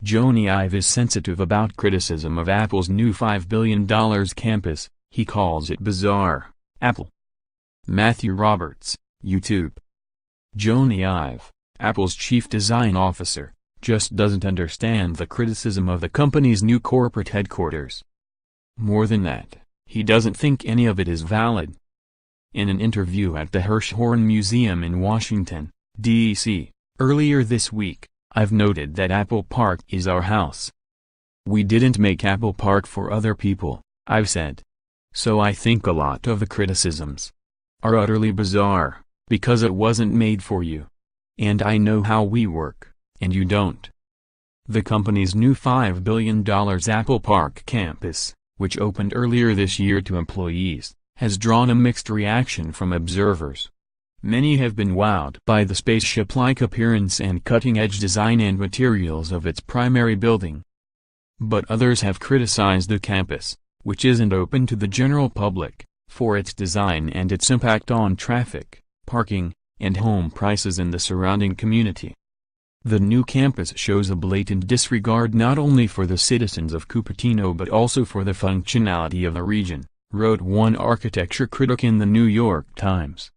Jony Ive is sensitive about criticism of Apple's new $5 billion campus. He calls it bizarre. Apple. Matthew Roberts, YouTube. Jony Ive, Apple's chief design officer, just doesn't understand the criticism of the company's new corporate headquarters. More than that, he doesn't think any of it is valid. In an interview at the Hirshhorn Museum in Washington, D.C., earlier this week, I've noted that Apple Park is our house. We didn't make Apple Park for other people, I've said. So I think a lot of the criticisms are utterly bizarre, because it wasn't made for you. And I know how we work, and you don't. The company's new $5 billion Apple Park campus, which opened earlier this year to employees, has drawn a mixed reaction from observers. Many have been wowed by the spaceship-like appearance and cutting-edge design and materials of its primary building. But others have criticized the campus, which isn't open to the general public, for its design and its impact on traffic, parking, and home prices in the surrounding community. The new campus shows a blatant disregard not only for the citizens of Cupertino but also for the functionality of the region, wrote one architecture critic in the New York Times.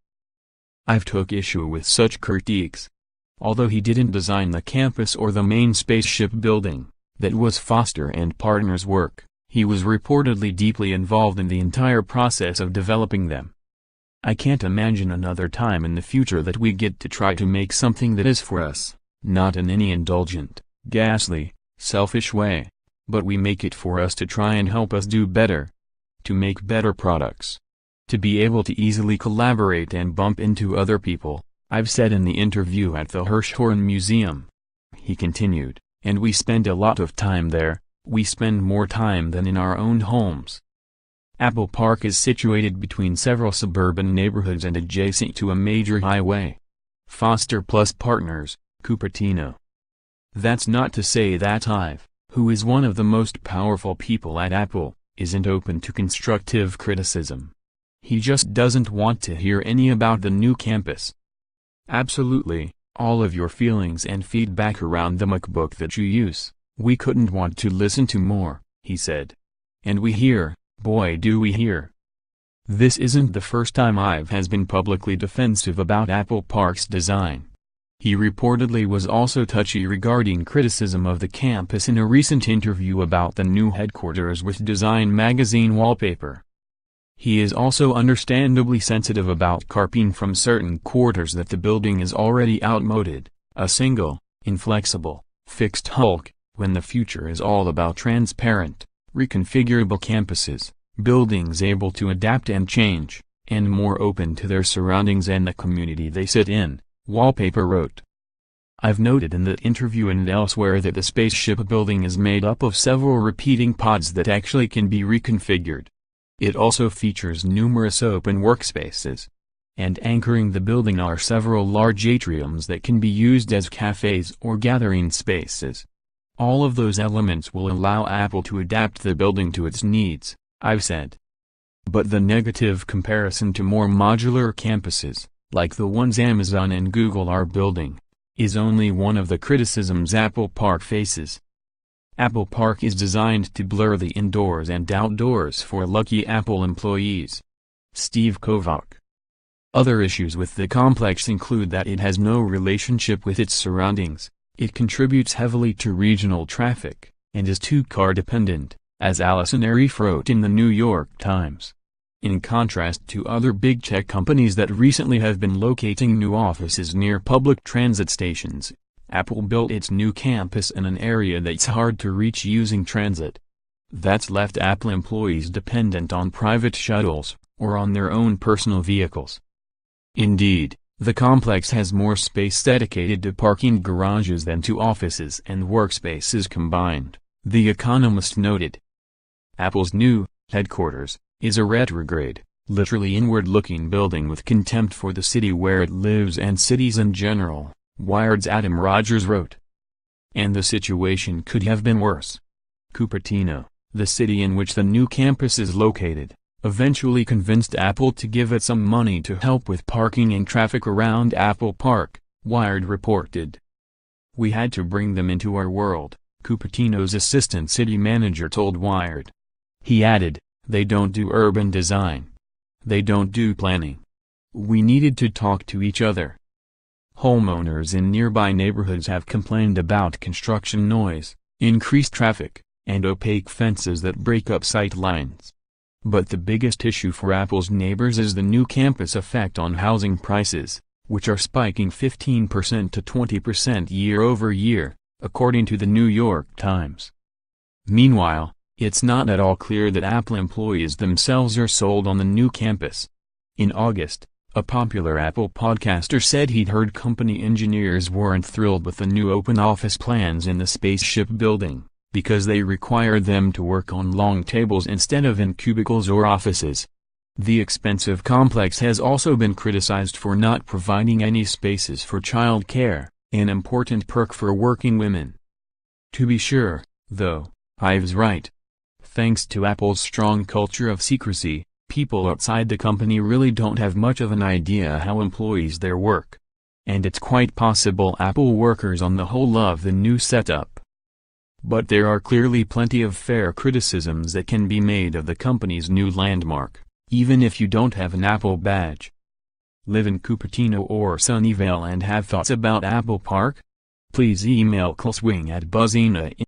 I've took issue with such critiques. Although he didn't design the campus or the main spaceship building, that was Foster and Partners' work, he was reportedly deeply involved in the entire process of developing them. I can't imagine another time in the future that we get to try to make something that is for us, not in any indulgent, ghastly, selfish way, but we make it for us to try and help us do better, to make better products, to be able to easily collaborate and bump into other people, I've said in the interview at the Hirshhorn Museum. He continued, and we spend a lot of time there, we spend more time than in our own homes. Apple Park is situated between several suburban neighborhoods and adjacent to a major highway. Foster plus Partners, Cupertino. That's not to say that Ive, who is one of the most powerful people at Apple, isn't open to constructive criticism. He just doesn't want to hear any about the new campus. Absolutely, all of your feelings and feedback around the MacBook that you use, we couldn't want to listen to more, he said. And we hear, boy do we hear. This isn't the first time Ive has been publicly defensive about Apple Park's design. He reportedly was also touchy regarding criticism of the campus in a recent interview about the new headquarters with Design magazine wallpaper. He is also understandably sensitive about carping from certain quarters that the building is already outmoded, a single, inflexible, fixed hulk, when the future is all about transparent, reconfigurable campuses, buildings able to adapt and change, and more open to their surroundings and the community they sit in, Wallpaper wrote. I've noted in that interview and elsewhere that the spaceship building is made up of several repeating pods that actually can be reconfigured. It also features numerous open workspaces. And anchoring the building are several large atriums that can be used as cafes or gathering spaces. All of those elements will allow Apple to adapt the building to its needs, I've said. But the negative comparison to more modular campuses, like the ones Amazon and Google are building, is only one of the criticisms Apple Park faces. Apple Park is designed to blur the indoors and outdoors for lucky Apple employees. Steve Kovac. Other issues with the complex include that it has no relationship with its surroundings, it contributes heavily to regional traffic, and is two-car dependent, as Allison Arif wrote in the New York Times. In contrast to other big tech companies that recently have been locating new offices near public transit stations, Apple built its new campus in an area that's hard to reach using transit. That's left Apple employees dependent on private shuttles, or on their own personal vehicles. Indeed, the complex has more space dedicated to parking garages than to offices and workspaces combined, The Economist noted. Apple's new headquarters is a retrograde, literally inward-looking building with contempt for the city where it lives and cities in general, Wired's Adam Rogers wrote. And the situation could have been worse. Cupertino, the city in which the new campus is located, eventually convinced Apple to give it some money to help with parking and traffic around Apple Park, Wired reported. We had to bring them into our world, Cupertino's assistant city manager told Wired. He added, "They don't do urban design. They don't do planning. We needed to talk to each other." Homeowners in nearby neighborhoods have complained about construction noise, increased traffic, and opaque fences that break up sight lines. But the biggest issue for Apple's neighbors is the new campus effect on housing prices, which are spiking 15% to 20% year over year, according to the New York Times. Meanwhile, it's not at all clear that Apple employees themselves are sold on the new campus. In August, a popular Apple podcaster said he'd heard company engineers weren't thrilled with the new open office plans in the spaceship building, because they required them to work on long tables instead of in cubicles or offices. The expensive complex has also been criticized for not providing any spaces for child care, an important perk for working women. To be sure, though, Ive's right. Thanks to Apple's strong culture of secrecy, people outside the company really don't have much of an idea how employees there work. And it's quite possible Apple workers on the whole love the new setup. But there are clearly plenty of fair criticisms that can be made of the company's new landmark, even if you don't have an Apple badge. Live in Cupertino or Sunnyvale and have thoughts about Apple Park? Please email clswing@buzzina.